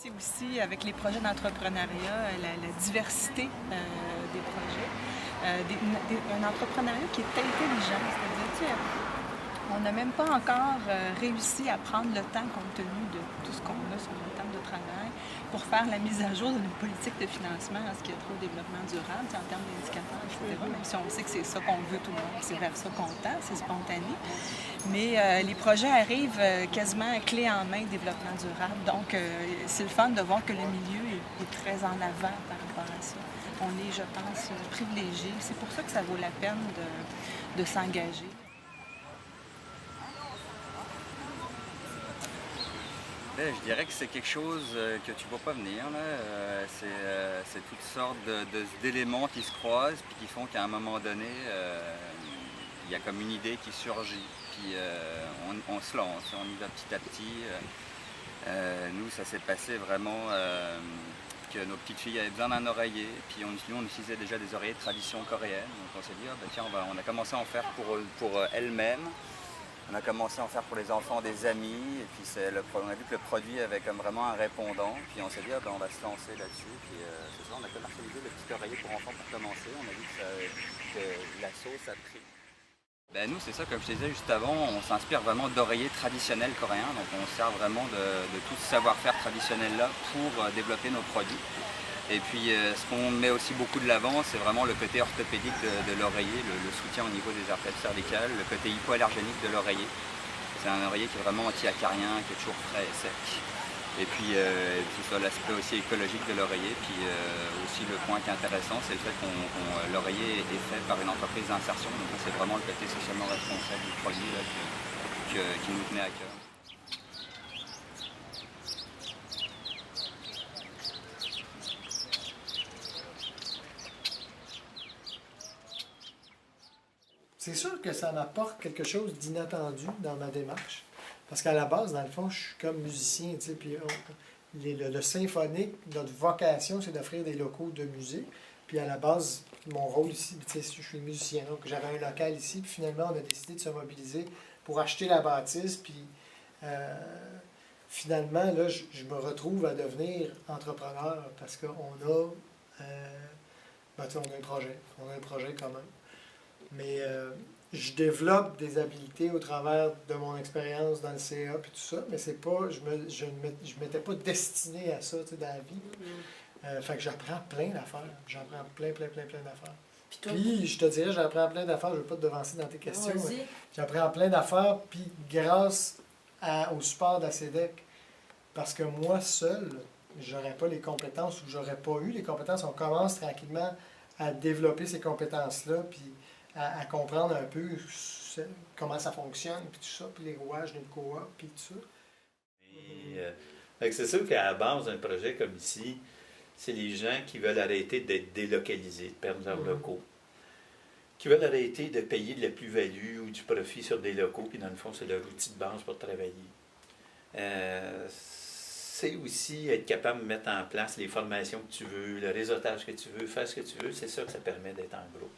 C'est aussi avec les projets d'entrepreneuriat, la diversité des projets, un entrepreneuriat qui est intelligent, c'est-à-dire, tu sais, on n'a même pas encore réussi à prendre le temps, compte tenu de tout ce qu'on a sur le temps de travail, pour faire la mise à jour de nos politiques de financement à ce qu'il y a trop de développement durable, en termes d'indicateurs, etc. Même si on sait que c'est ça qu'on veut tout le monde, c'est vers ça qu'on tend, c'est spontané. Mais les projets arrivent quasiment clé en main développement durable. Donc, c'est le fun de voir que le milieu est très en avant par rapport à ça. On est, je pense, privilégié. C'est pour ça que ça vaut la peine de s'engager. Ben, je dirais que c'est quelque chose que tu ne vois pas venir. Là. C'est toutes sortes d'éléments qui se croisent puis qui font qu'à un moment donné, il y a comme une idée qui surgit. Puis on se lance, on y va petit à petit. Nous, ça s'est passé vraiment que nos petites filles avaient besoin d'un oreiller. Puis nous, on utilisait déjà des oreillers de tradition coréenne. Donc on s'est dit, ah, ben, tiens, on a commencé à en faire pour elles-mêmes. On a commencé à en faire pour les enfants des amis, et puis on a vu que le produit avait comme vraiment un répondant, puis on s'est dit, ah, ben, on va se lancer là-dessus, puis c'est ça, on a commercialisé le petit oreiller pour enfants pour commencer, on a vu que la sauce a pris. Ben, nous, c'est ça, comme je te disais juste avant, on s'inspire vraiment d'oreillers traditionnels coréens, donc on sert vraiment de tout ce savoir-faire traditionnel-là pour développer nos produits. Et puis ce qu'on met aussi beaucoup de l'avant, c'est vraiment le côté orthopédique de l'oreiller, le soutien au niveau des artères cervicales, le côté hypoallergénique de l'oreiller. C'est un oreiller qui est vraiment anti-acarien, qui est toujours frais et sec. Et puis l'aspect aussi écologique de l'oreiller. Puis aussi le point qui est intéressant, c'est le fait que l'oreiller est fait par une entreprise d'insertion. Donc c'est vraiment le côté socialement responsable du produit là, qui nous tenait à cœur. C'est sûr que ça m'apporte quelque chose d'inattendu dans ma démarche. Parce qu'à la base, dans le fond, je suis comme musicien, tu sais, puis le symphonique, notre vocation, c'est d'offrir des locaux de musique. Puis à la base, mon rôle ici, tu sais, je suis musicien, donc j'avais un local ici, puis finalement, on a décidé de se mobiliser pour acheter la bâtisse, puis finalement, là, je me retrouve à devenir entrepreneur parce qu'on a, ben, tu sais, on a un projet quand même. Mais je développe des habiletés au travers de mon expérience dans le CA puis tout ça, mais c'est pas, je ne m'étais pas destiné à ça, tu sais, dans la vie. Fait que j'apprends plein d'affaires. J'apprends plein d'affaires. Puis je te dirais, j'apprends plein d'affaires, je ne veux pas te devancer dans tes questions, mais j'apprends plein d'affaires, puis grâce au support d'ACEDEC, parce que moi seul, j'aurais pas les compétences ou j'aurais pas eu les compétences. On commence tranquillement à développer ces compétences-là, puis à comprendre un peu comment ça fonctionne, puis tout ça, puis les rouages d'une coop, puis tout ça. C'est sûr qu'à la base d'un projet comme ici, c'est les gens qui veulent arrêter d'être délocalisés, de perdre leurs locaux, qui veulent arrêter de payer de la plus-value ou du profit sur des locaux, puis dans le fond, c'est leur outil de base pour travailler. C'est aussi être capable de mettre en place les formations que tu veux, le réseautage que tu veux, faire ce que tu veux, c'est ça que ça permet d'être en gros.